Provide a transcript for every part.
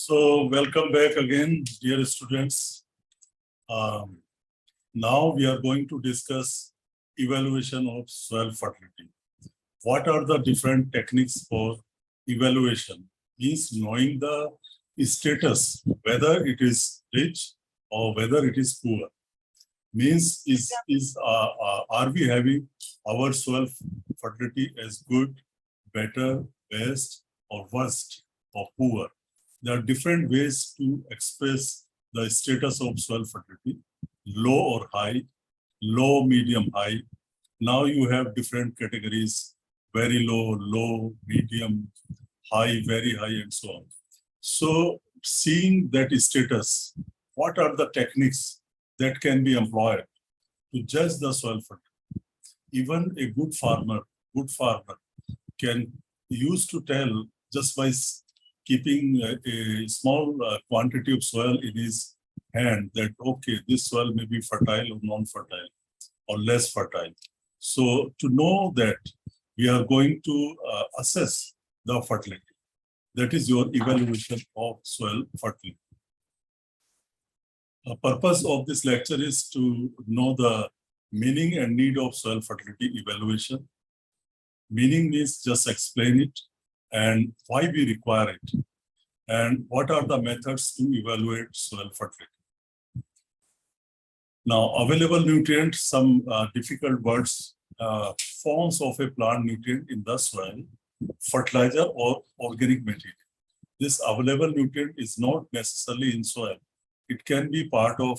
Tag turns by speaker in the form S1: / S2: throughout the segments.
S1: So welcome back again, dear students. Now we are going to discuss evaluation of soil fertility. What are the different techniques for evaluation? Means knowing the status, whether it is rich or whether it is poor. Means are we having our soil fertility as good, better, best, or worst, or poor? There are different ways to express the status of soil fertility, low or high, low, medium, high. Now you have different categories, very low, low, medium, high, very high, and so on. So seeing that status, what are the techniques that can be employed to judge the soil fertility? Even a good farmer can use to tell just by keeping a small quantity of soil in his hand that, okay, this soil may be fertile or non-fertile or less fertile. So to know that, we are going to assess the fertility. That is your evaluation of soil fertility. The purpose of this lecture is to know the meaning and need of soil fertility evaluation. Meaning means just explain it and why we require it, and what are the methods to evaluate soil fertility. Now, available nutrient, some difficult words, forms of a plant nutrient in the soil, fertilizer or organic material. This available nutrient is not necessarily in soil. It can be part of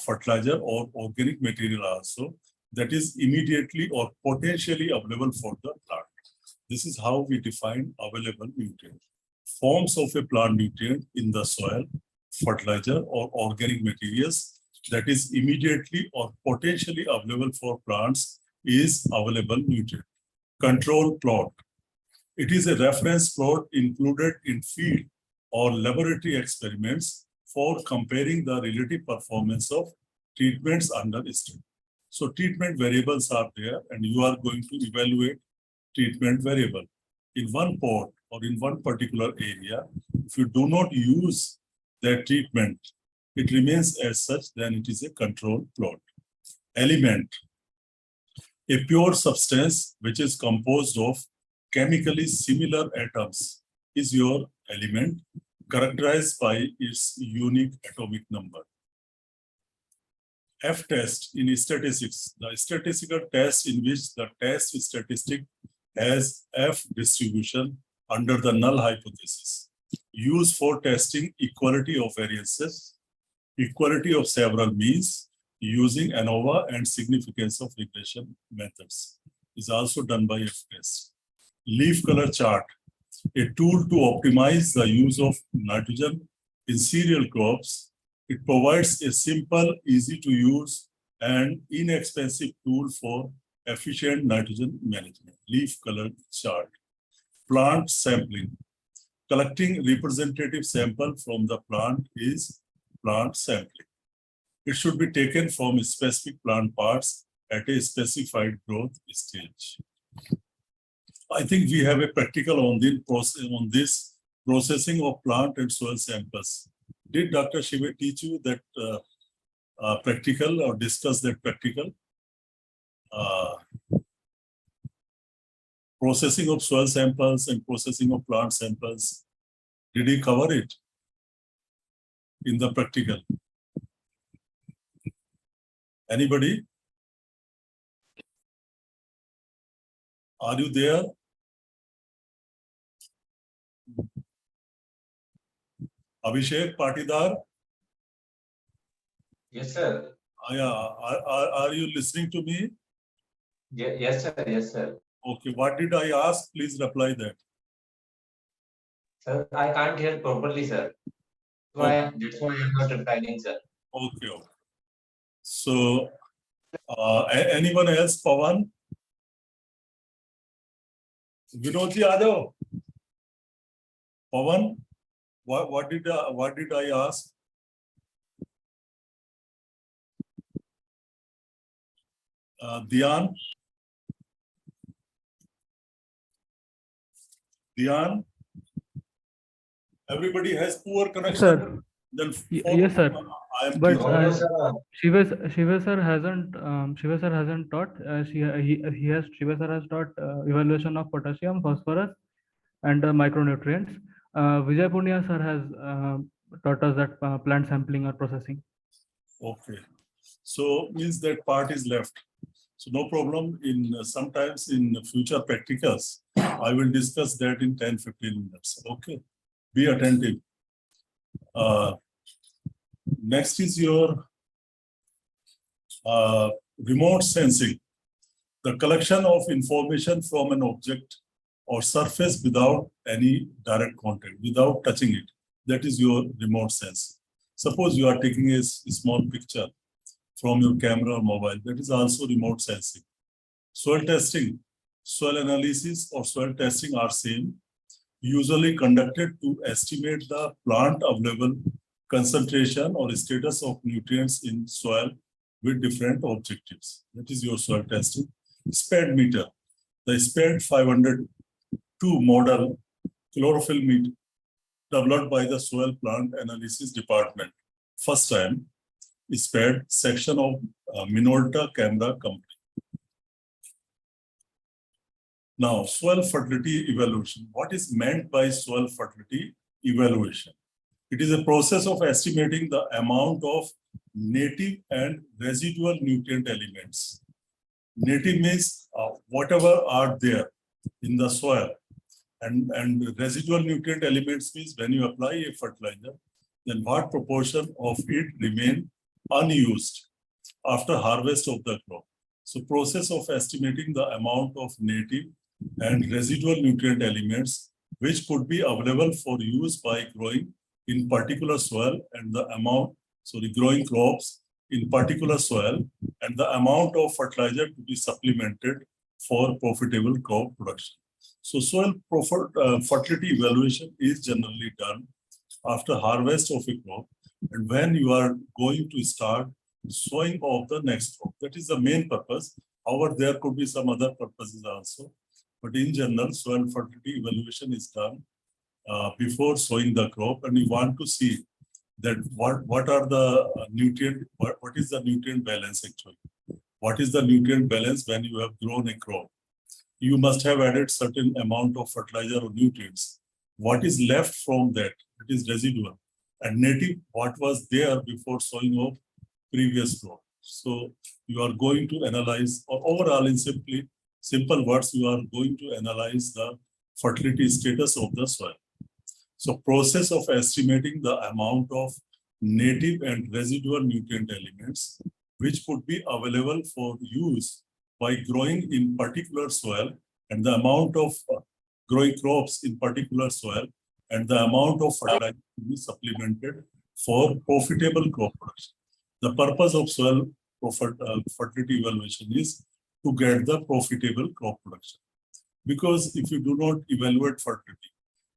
S1: fertilizer or organic material also, that is immediately or potentially available for the plant. This is how we define available nutrient. Forms of a plant nutrient in the soil, fertilizer or organic materials that is immediately or potentially available for plants is available nutrient. Control plot. It is a reference plot included in field or laboratory experiments for comparing the relative performance of treatments under study. So treatment variables are there and you are going to evaluate treatment variable. In one pot or in one particular area, if you do not use that treatment, it remains as such, then it is a control plot. Element. A pure substance which is composed of chemically similar atoms is your element, characterized by its unique atomic number. F-test in statistics, the statistical test in which the test statistic has F distribution under the null hypothesis. Used for testing equality of variances, equality of several means using ANOVA and significance of regression methods. Is also done by F-test. Leaf color chart, a tool to optimize the use of nitrogen in cereal crops. It provides a simple, easy to use and inexpensive tool for efficient nitrogen management. Leaf color chart. Plant sampling. Collecting representative sample from the plant is plant sampling. It should be taken from specific plant parts at a specified growth stage. I think we have a practical on this processing of plant and soil samples. Did Dr. Shive teach you that practical or discuss that practical? Processing of soil samples and processing of plant samples. Did he cover it in the practical? Anybody? Are you there? Abhishek Patidar?
S2: Yes, sir.
S1: Yeah. Are you listening to me?
S2: Yes, sir. Yes, sir.
S1: Okay. What did I ask? Please reply that.
S2: Sir, I can't hear properly, sir. That's why I'm not replying, sir.
S1: Okay. So, anyone else? Pawan? Vinodji, aa jao. Pawan? What did I ask? Dhyan? Dhyan? Everybody has poor
S3: Yes,
S1: connection.
S3: sir.
S1: Then
S3: Yes, sir.
S1: I am
S3: But
S1: teaching.
S2: No, sir.
S3: Shiva sir hasn't taught. Shiva sir has taught evaluation of potassium, phosphorus, and micronutrients. Vijay Punya sir has taught us that plant sampling or processing.
S1: Okay. So means that part is left. So no problem. In sometimes in future practicals, I will discuss that in 10-15 minutes. Okay. Be attentive. Next is your remote sensing. The collection of information from an object or surface without any direct contact, without touching it. That is your remote sensing. Suppose you are taking a small picture from your camera or mobile. That is also remote sensing. Soil testing, soil analysis or soil testing are same, usually conducted to estimate the plant available concentration or status of nutrients in soil with different objectives. That is your soil testing. SPAD meter, the SPAD 502 model chlorophyll meter developed by the soil plant analysis department. First time, SPAD section of Minolta Camera Company. Now, soil fertility evaluation. What is meant by soil fertility evaluation? It is a process of estimating the amount of native and residual nutrient elements. Native means whatever are there in the soil, and residual nutrient elements means when you apply a fertilizer, then what proportion of it remain unused after harvest of the crop. So process of estimating the amount of native and residual nutrient elements which could be available for use by growing in particular soil and the amount, growing crops in particular soil and the amount of fertilizer to be supplemented for profitable crop production. So soil fertility evaluation is generally done after harvest of a crop and when you are going to start sowing of the next crop. That is the main purpose. However, there could be some other purposes also. But in general, soil fertility evaluation is done before sowing the crop, and we want to see that what are the nutrient, what is the nutrient balance actually? What is the nutrient balance when you have grown a crop? You must have added certain amount of fertilizer or nutrients. What is left from that? It is residual. And native, what was there before sowing of previous crop? So you are going to analyze, or overall in simple words, you are going to analyze the fertility status of the soil. So process of estimating the amount of native and residual nutrient elements which could be available for use by growing in particular soil and the amount of growing crops in particular soil and the amount of fertilizer to be supplemented for profitable crop production. The purpose of soil fertility evaluation is to get the profitable crop production. Because if you do not evaluate fertility,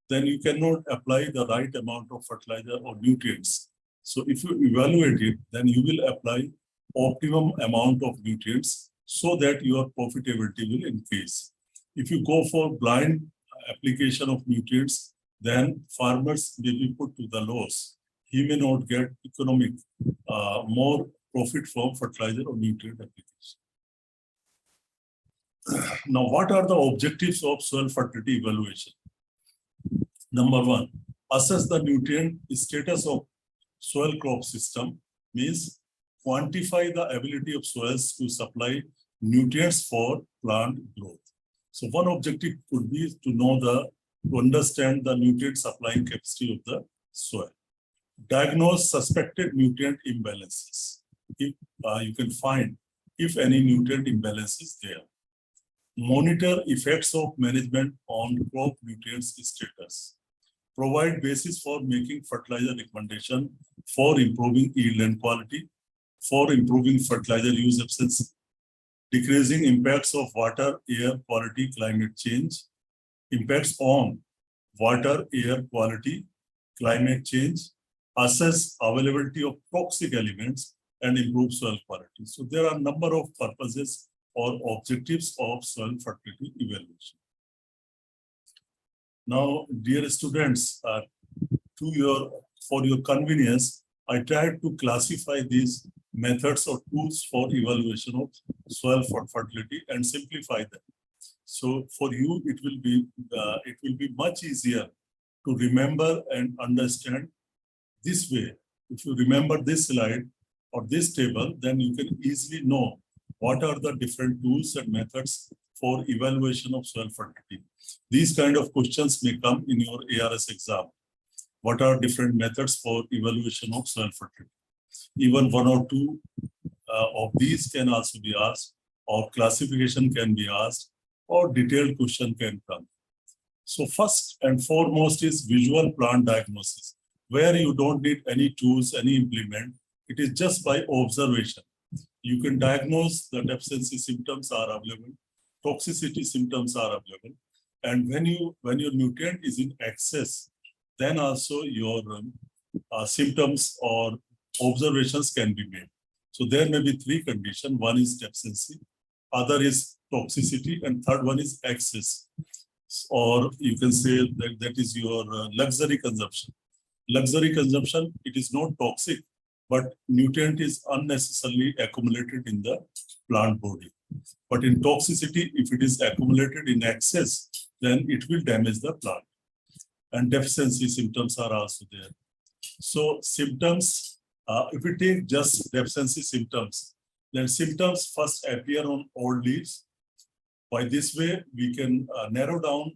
S1: then you cannot apply the right amount of fertilizer or nutrients. So if you evaluate it, then you will apply optimum amount of nutrients so that your profitability will increase. If you go for blind application of nutrients, then farmers may be put to the loss. He may not get economic, more profit from fertilizer or nutrient application. Now, what are the objectives of soil fertility evaluation? Number one, assess the nutrient status of soil crop system, means quantify the ability of soils to supply nutrients for plant growth. So one objective could be to understand the nutrient supplying capacity of the soil. Diagnose suspected nutrient imbalances. If you can find if any nutrient imbalance is there. Monitor effects of management on crop nutrients status. Provide basis for making fertilizer recommendation for improving yield and quality, for improving fertilizer use efficiency, decreasing impacts of water, air quality, climate change, impacts on water, air quality, climate change, assess availability of toxic elements, and improve soil quality. So there are a number of purposes or objectives of soil fertility evaluation. Now, dear students, for your convenience, I tried to classify these methods or tools for evaluation of soil fertility and simplify them. So for you, it will be much easier to remember and understand this way. If you remember this slide or this table, then you can easily know what are the different tools and methods for evaluation of soil fertility. These kind of questions may come in your ARS exam. What are different methods for evaluation of soil fertility? Even one or two of these can also be asked, or classification can be asked, or detailed question can come. So first and foremost is visual plant diagnosis, where you don't need any tools, any implement. It is just by observation. You can diagnose the deficiency symptoms are available, toxicity symptoms are available, and when your nutrient is in excess, then also your symptoms or observations can be made. So there may be three conditions. One is deficiency, other is toxicity, and third one is excess. Or you can say that is your luxury consumption. Luxury consumption, it is not toxic, but nutrient is unnecessarily accumulated in the plant body. But in toxicity, if it is accumulated in excess, then it will damage the plant. And deficiency symptoms are also there. So symptoms, if we take just deficiency symptoms, then symptoms first appear on all leaves. By this way, we can narrow down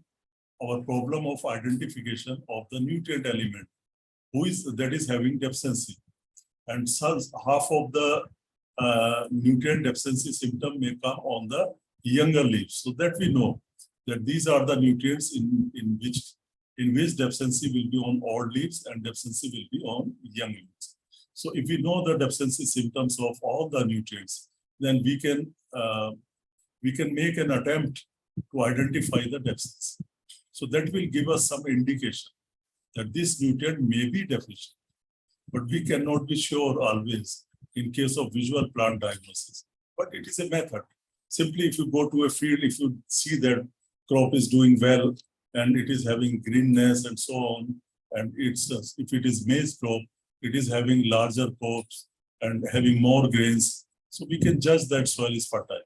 S1: our problem of identification of the nutrient element that is having deficiency. And so half of the nutrient deficiency symptom may come on the younger leaves, so that we know that these are the nutrients in which deficiency will be on all leaves and deficiency will be on young leaves. So if we know the deficiency symptoms of all the nutrients, then we can make an attempt to identify the deficiency. So that will give us some indication that this nutrient may be deficient, but we cannot be sure always in case of visual plant diagnosis. But it is a method. Simply, if you go to a field, if you see that crop is doing well and it is having greenness and so on, and if it is maize crop, it is having larger crops and having more grains, so we can judge that soil is fertile.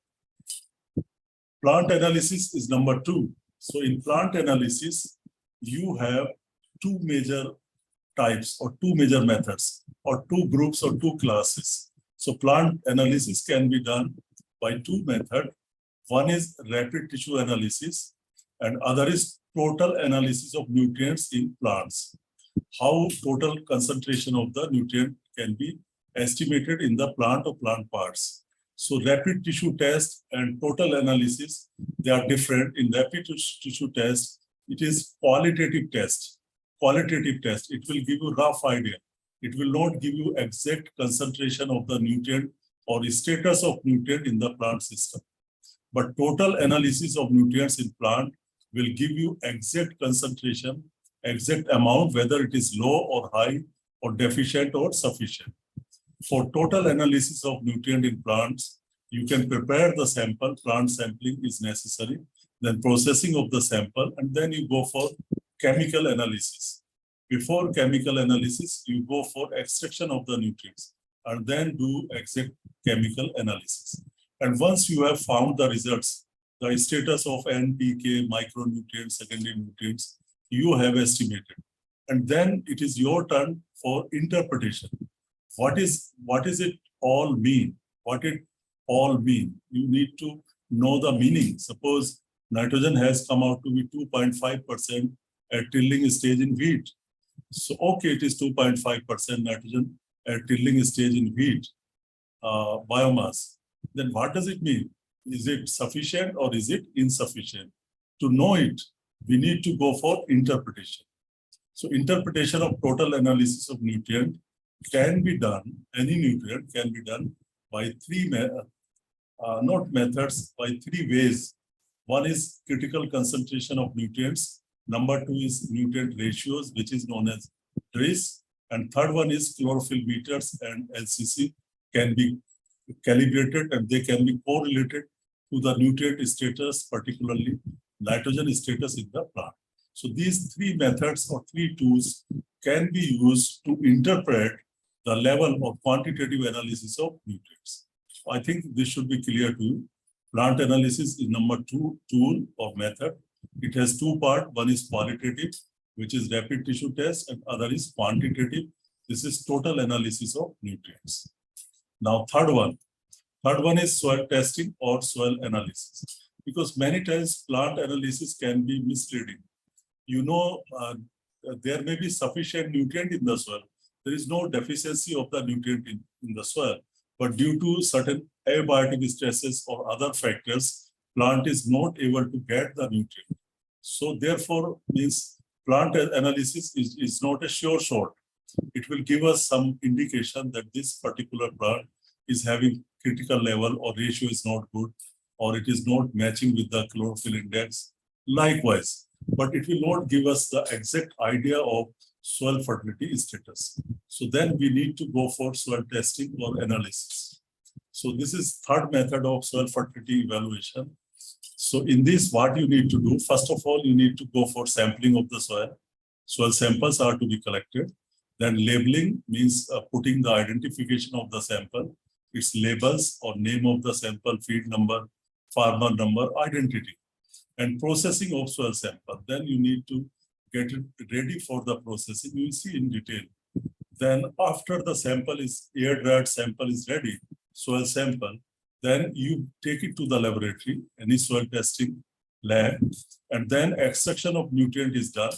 S1: Plant analysis is number two. So in plant analysis, you have two major types or two major methods or two groups or two classes. So plant analysis can be done by two methods. One is rapid tissue analysis and other is total analysis of nutrients in plants. How total concentration of the nutrient can be estimated in the plant or plant parts. So rapid tissue test and total analysis, they are different. In rapid tissue test, it is qualitative test. Qualitative test, it will give you rough idea. It will not give you exact concentration of the nutrient or status of nutrient in the plant system. But total analysis of nutrients in plant will give you exact concentration, exact amount, whether it is low or high or deficient or sufficient. For total analysis of nutrient in plants, you can prepare the sample, plant sampling is necessary, then processing of the sample, and then you go for chemical analysis. Before chemical analysis, you go for extraction of the nutrients and then do exact chemical analysis. And once you have found the results, the status of NPK, micronutrients, secondary nutrients, you have estimated. And then it is your turn for interpretation. What is it all mean? What it all mean? You need to know the meaning. Suppose nitrogen has come out to be 2.5% at tilling stage in wheat. So, okay, it is 2.5% nitrogen at tilling stage in wheat biomass. Then what does it mean? Is it sufficient or is it insufficient? To know it, we need to go for interpretation. So interpretation of total analysis of nutrient can be done, any nutrient can be done by three ways. One is critical concentration of nutrients. Number two is nutrient ratios, which is known as TRACE. And third one is chlorophyll meters and LCC can be calibrated and they can be correlated to the nutrient status, particularly nitrogen status in the plant. So these three methods or three tools can be used to interpret the level of quantitative analysis of nutrients. I think this should be clear to you. Plant analysis is number 2 tool or method. It has two parts. One is qualitative, which is rapid tissue test, and other is quantitative. This is total analysis of nutrients. Now, third one is soil testing or soil analysis, because many times plant analysis can be misleading. You know, there may be sufficient nutrient in the soil. There is no deficiency of the nutrient in the soil, but due to certain abiotic stresses or other factors, plant is not able to get the nutrient. So therefore, means plant analysis is not a sure shot. It will give us some indication that this particular plant is having critical level or ratio is not good, or it is not matching with the chlorophyll index. Likewise, but it will not give us the exact idea of soil fertility status. So then we need to go for soil testing or analysis. So this is third method of soil fertility evaluation. So in this, what you need to do, first of all, you need to go for sampling of the soil. Soil samples are to be collected. Then labeling means putting the identification of the sample, its labels or name of the sample, feed number, farmer number, identity, and processing of soil sample. Then you need to get it ready for the processing. You will see in detail. Then after the sample is air-dried sample is ready, soil sample, then you take it to the laboratory, any soil testing lab, and then extraction of nutrient is done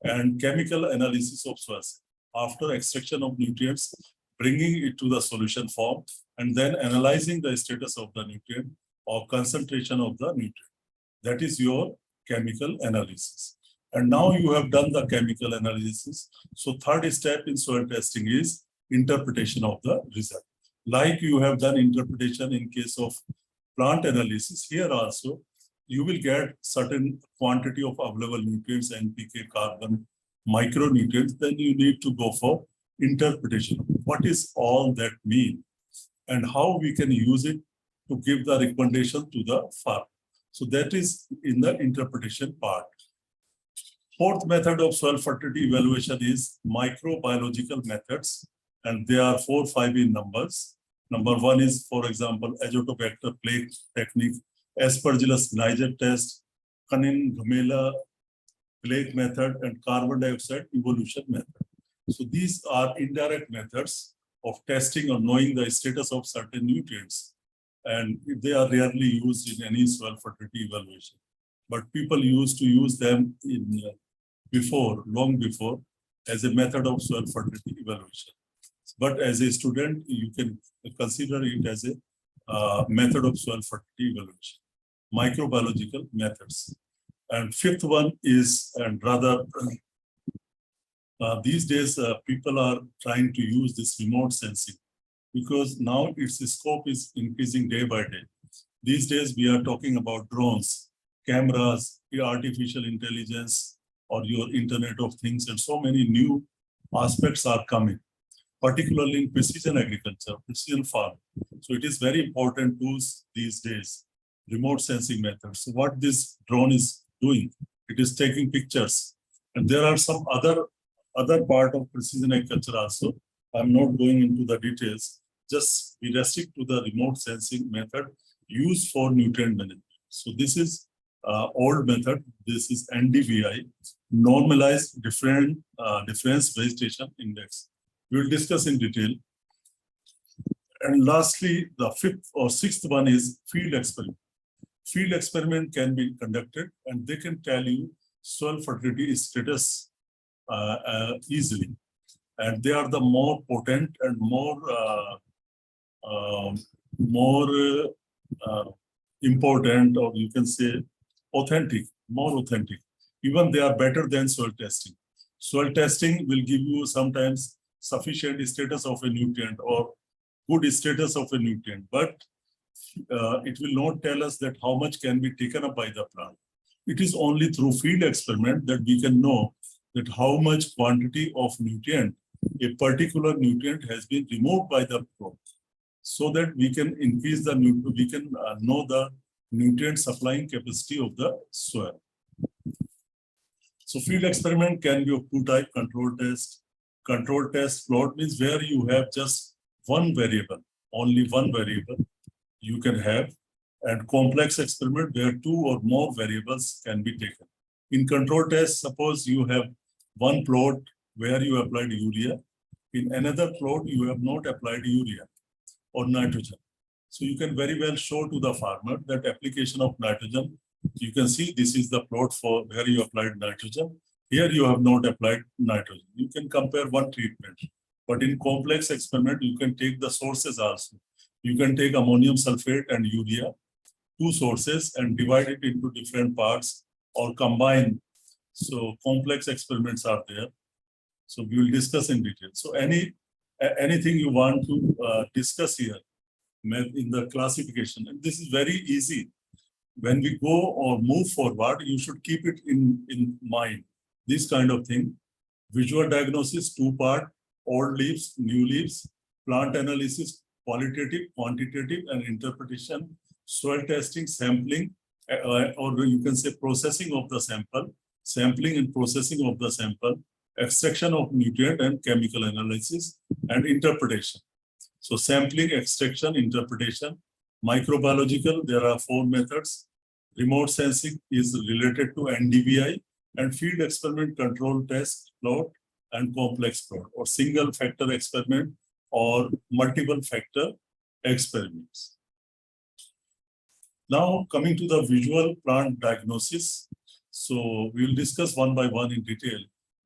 S1: and chemical analysis of soils. After extraction of nutrients, bringing it to the solution form, and then analyzing the status of the nutrient or concentration of the nutrient. That is your chemical analysis. And now you have done the chemical analysis. So third step in soil testing is interpretation of the result. Like you have done interpretation in case of plant analysis, here also you will get certain quantity of available nutrients, NPK, carbon, micronutrients. Then you need to go for interpretation. What is all that mean and how we can use it to give the recommendation to the farmer. So that is in the interpretation part. Fourth method of soil fertility evaluation is microbiological methods, and there are 4 or 5 in numbers. Number 1 is, for example, azotobacter plague technique, Aspergillus niger test, Canning-Gamela plague method, and carbon dioxide evolution method. So these are indirect methods of testing or knowing the status of certain nutrients, and they are rarely used in any soil fertility evaluation. But people used to use them in long before, as a method of soil fertility evaluation. But as a student, you can consider it as a method of soil fertility evaluation. Microbiological methods. And fifth one is, and rather, these days people are trying to use this remote sensing, because now its scope is increasing day by day. These days we are talking about drones, cameras, artificial intelligence, or your Internet of Things, and so many new aspects are coming, particularly in precision agriculture, precision farming. So it is very important tools these days, remote sensing methods. So what this drone is doing, it is taking pictures. And there are some other part of precision agriculture also. I'm not going into the details, just we restrict to the remote sensing method used for nutrient management. So this is old method. This is NDVI, normalized difference vegetation index. We will discuss in detail. And lastly, the fifth or sixth one is field experiment. Field experiment can be conducted, and they can tell you soil fertility status easily. And they are the more potent and more important, or you can say authentic, more authentic. Even they are better than soil testing. Soil testing will give you sometimes sufficient status of a nutrient or good status of a nutrient, but it will not tell us that how much can be taken up by the plant. It is only through field experiment that we can know that how much quantity of nutrient, a particular nutrient has been removed by the crop, so that we can increase the we can know the nutrient supplying capacity of the soil. So field experiment can be of two types: control test. Control test plot means where you have just one variable, only one variable you can have, and complex experiment where two or more variables can be taken. In control test, suppose you have one plot where you applied urea. In another plot, you have not applied urea or nitrogen. So you can very well show to the farmer that application of nitrogen, you can see this is the plot for where you applied nitrogen. Here you have not applied nitrogen. You can compare one treatment. But in complex experiment, you can take the sources also. You can take ammonium sulfate and urea, two sources, and divide it into different parts or combine. So complex experiments are there. So we will discuss in detail. So anything you want to discuss here in the classification, and this is very easy. When we go or move forward, you should keep it in mind. This kind of thing. Visual diagnosis, two-part, old leaves, new leaves, plant analysis, qualitative, quantitative, and interpretation, soil testing, sampling, or you can say processing of the sample, sampling and processing of the sample, extraction of nutrient and chemical analysis, and interpretation. So sampling, extraction, interpretation. Microbiological, there are 4 methods. Remote sensing is related to NDVI, and field experiment, control test plot, and complex plot, or single factor experiment or multiple factor experiments. Now coming to the visual plant diagnosis. So we will discuss one by one in detail.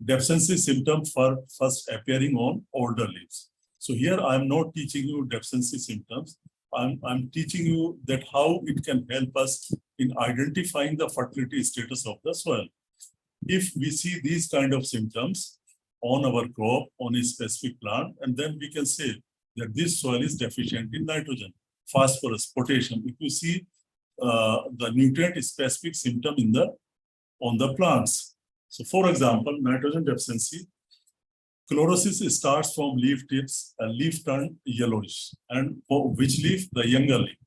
S1: Deficiency symptom for first appearing on older leaves. So here I am not teaching you deficiency symptoms. I'm teaching you that how it can help us in identifying the fertility status of the soil. If we see these kind of symptoms on our crop, on a specific plant, and then we can say that this soil is deficient in nitrogen, phosphorus, potassium. If you see the nutrient specific symptom on the plants. So for example, nitrogen deficiency, chlorosis starts from leaf tips, a leaf turn yellowish. And for which leaf? The younger leaf.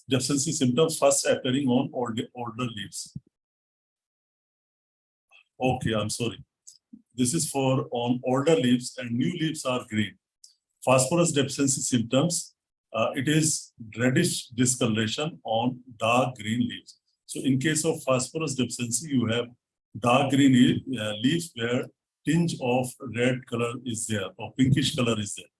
S1: Deficiency symptoms first appearing on older leaves. Okay, I'm sorry. This is for on older leaves, and new leaves are green. Phosphorus deficiency symptoms, it is reddish discoloration on dark green leaves. So in case of phosphorus deficiency, you have dark green leaves where tinge of red color is there or pinkish color is there.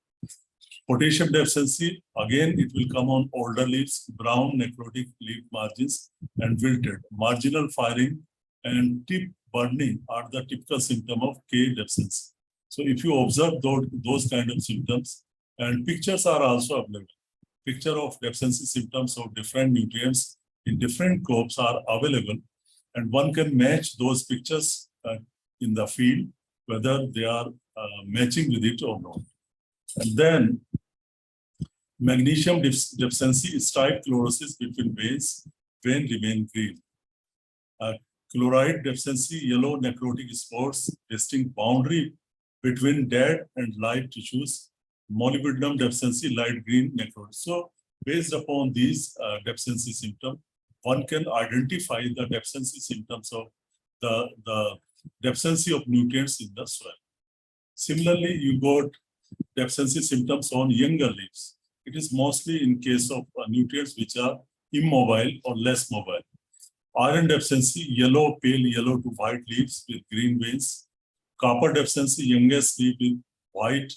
S1: Potassium deficiency, again, it will come on older leaves, brown necrotic leaf margins and wilted. Marginal firing and tip burning are the typical symptom of K deficiency. So if you observe those kind of symptoms, and pictures are also available. Picture of deficiency symptoms of different nutrients in different crops are available, and one can match those pictures in the field, whether they are matching with it or not. And then magnesium deficiency is type chlorosis between veins, vein remain green. Chloride deficiency, yellow necrotic spots, distinct boundary between dead and live tissues. Molybdenum deficiency, light green necrotic. So based upon these deficiency symptoms, one can identify the deficiency symptoms of the deficiency of nutrients in the soil. Similarly, you got deficiency symptoms on younger leaves. It is mostly in case of nutrients which are immobile or less mobile. Iron deficiency, yellow, pale yellow to white leaves with green veins. Copper deficiency, youngest leaf with white,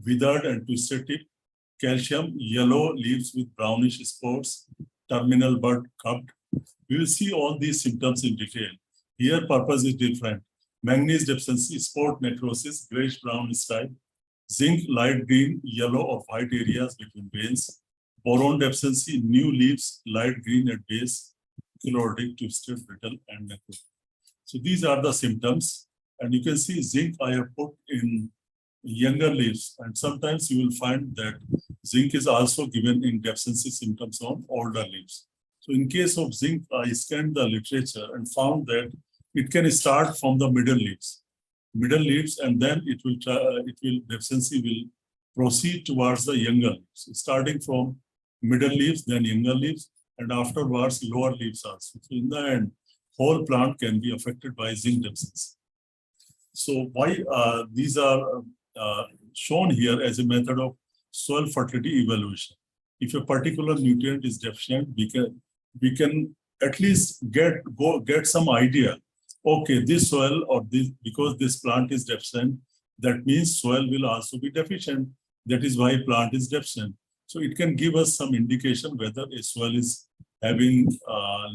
S1: withered and twisted tip. Calcium, yellow leaves with brownish spots, terminal bud cupped. We will see all these symptoms in detail. Here purpose is different. Manganese deficiency, spot necrosis, grayish brown stripe. Zinc, light green, yellow or white areas between veins. Boron deficiency, new leaves, light green at base, chlorotic, twisted, brittle, and necrotic. So these are the symptoms. And you can see zinc I have put in younger leaves. And sometimes you will find that zinc is also given in deficiency symptoms on older leaves. So in case of zinc, I scanned the literature and found that it can start from the middle leaves, and then deficiency will proceed towards the younger leaves, starting from middle leaves, then younger leaves, and afterwards lower leaves also. So in the end, whole plant can be affected by zinc deficiency. So why these are shown here as a method of soil fertility evaluation. If a particular nutrient is deficient, we can at least get some idea. Okay, this soil or this, because this plant is deficient, that means soil will also be deficient. That is why plant is deficient. So it can give us some indication whether a soil is having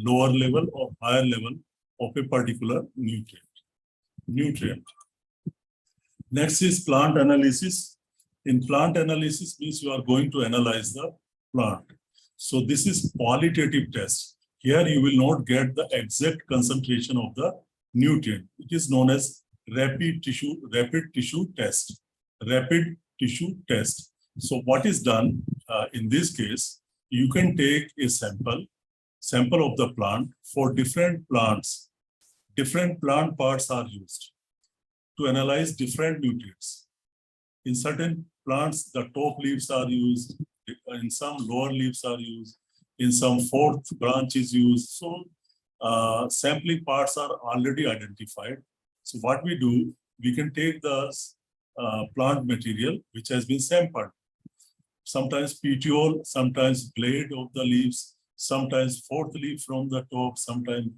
S1: lower level or higher level of a particular nutrient. Next is plant analysis. In plant analysis means you are going to analyze the plant. So this is qualitative test. Here you will not get the exact concentration of the nutrient. It is known as rapid tissue test. Rapid tissue test. So what is done in this case? You can take a sample of the plant. For different plants, different plant parts are used to analyze different nutrients. In certain plants, the top leaves are used. In some, lower leaves are used. In some, fourth branch is used. So sampling parts are already identified. So what we do, we can take the plant material which has been sampled. Sometimes petiole, sometimes blade of the leaves, sometimes fourth leaf from the top, sometimes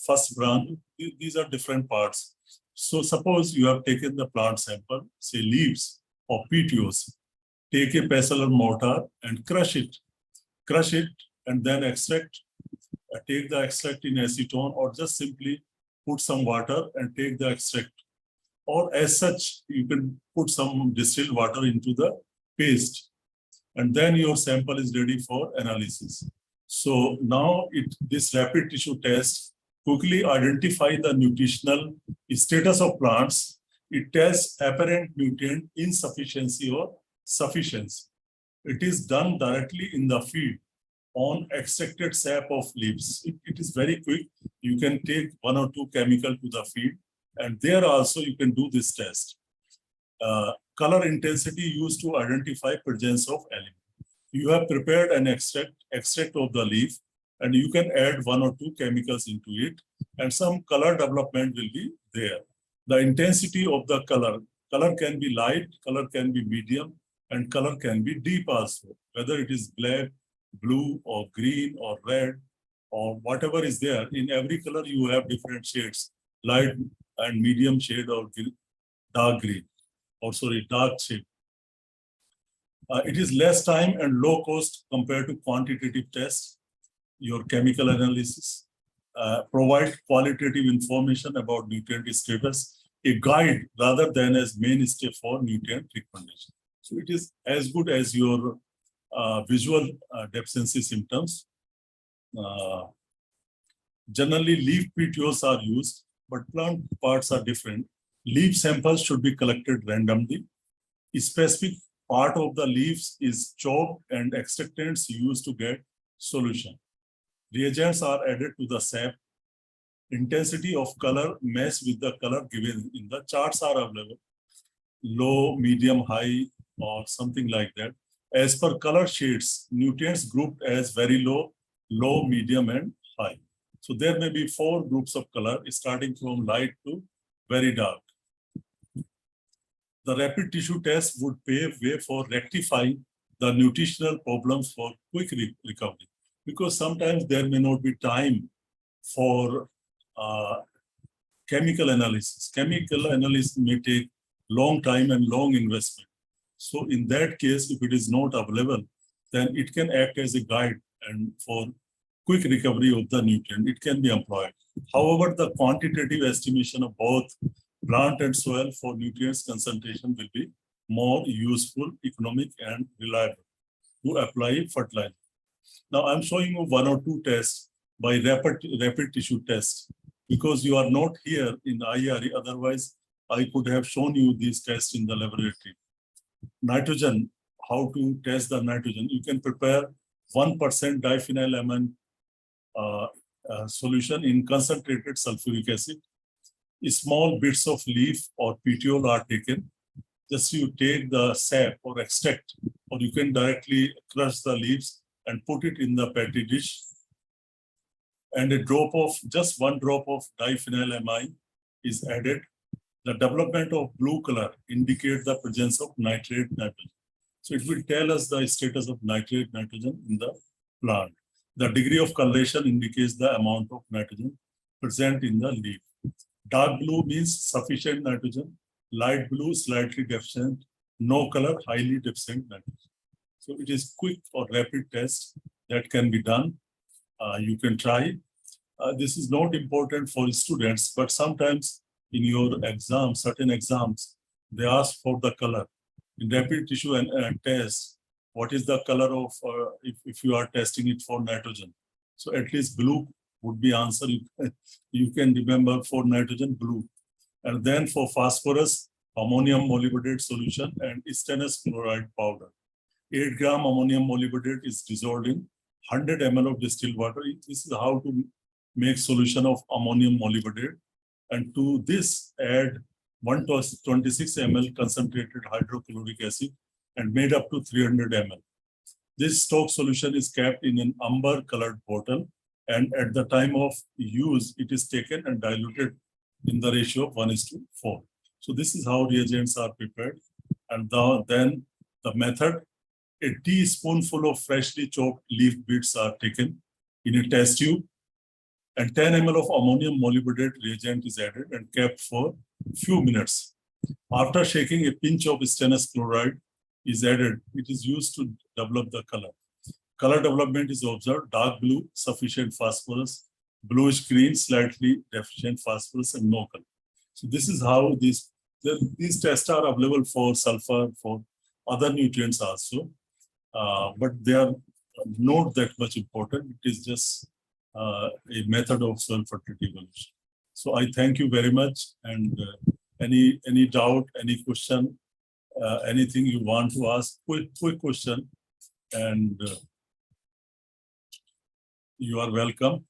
S1: first branch. These are different parts. So suppose you have taken the plant sample, say leaves or petioles, take a pestle or mortar and crush it, and then extract. Take the extract in acetone, or just simply put some water and take the extract. Or as such, you can put some distilled water into the paste, and then your sample is ready for analysis. So now this rapid tissue test quickly identify the nutritional status of plants. It tests apparent nutrient insufficiency or sufficiency. It is done directly in the field on extracted sap of leaves. It is very quick. You can take 1 or 2 chemical to the field, and there also you can do this test. Color intensity used to identify presence of element. You have prepared an extract of the leaf, and you can add 1 or 2 chemicals into it, and some color development will be there. The intensity of the color can be light, color can be medium, and color can be deep also, whether it is black, blue, or green, or red, or whatever is there. In every color, you have different shades, light and medium shade, or dark green, or sorry, dark shade. It is less time and low cost compared to quantitative tests. Your chemical analysis provide qualitative information about nutrient status, a guide rather than as mainstay for nutrient recommendation. So it is as good as your visual deficiency symptoms. Generally, leaf petioles are used, but plant parts are different. Leaf samples should be collected randomly. A specific part of the leaves is chopped and extractants used to get solution. Reagents are added to the sap. Intensity of color match with the color given in the charts are available. Low, medium, high, or something like that. As per color shades, nutrients grouped as very low, low, medium, and high. So there may be 4 groups of color starting from light to very dark. The rapid tissue test would pave way for rectifying the nutritional problems for quick recovery, because sometimes there may not be time for chemical analysis. Chemical analysis may take long time and long investment. So in that case, if it is not available, then it can act as a guide, and for quick recovery of the nutrient, it can be employed. However, the quantitative estimation of both plant and soil for nutrients concentration will be more useful, economic, and reliable to apply fertilizer. Now I'm showing you 1 or 2 tests by rapid tissue test, because you are not here in IRE, otherwise I could have shown you these tests in the laboratory. Nitrogen, how to test the nitrogen. You can prepare 1% diphenylamine solution in concentrated sulfuric acid. Small bits of leaf or petiole are taken. Just you take the sap or extract, or you can directly crush the leaves and put it in the petri dish. and a drop of, just 1 drop of diphenylamine is added, the development of blue color indicates the presence of nitrate nitrogen. So it will tell us the status of nitrate nitrogen in the plant. The degree of coloration indicates the amount of nitrogen present in the leaf. Dark blue means sufficient nitrogen, light blue slightly deficient, no color highly deficient nitrogen. So it is quick or rapid test that can be done. You can try. This is not important for students, but sometimes in your exam, certain exams, they ask for the color. In rapid tissue and test, what is the color of, if you are testing it for nitrogen? So at least blue would be answer. You can remember for nitrogen, blue. And then for phosphorus, ammonium molybdenate solution and stannous chloride powder. 8 gram ammonium molybdenate is dissolved in 100 ml of distilled water. This is how to make solution of ammonium molybdenate. And to this, add 126 ml concentrated hydrochloric acid and made up to 300 ml. This stock solution is kept in an amber colored bottle, and at the time of use, it is taken and diluted in the ratio of 1:4. So this is how reagents are prepared. And then the method, a teaspoonful of freshly chopped leaf bits are taken in a test tube, and 10 ml of ammonium molybdenate reagent is added and kept for few minutes. After shaking, a pinch of stannous chloride is added. It is used to develop the color. Color development is observed: dark blue, sufficient phosphorus; bluish green, slightly deficient phosphorus, and no color. So this is how these tests are available for sulfur, for other nutrients also, but they are not that much important. It is just a method of soil fertility evaluation. So I thank you very much. And any doubt, any question, anything you want to ask, quick question, and you are welcome.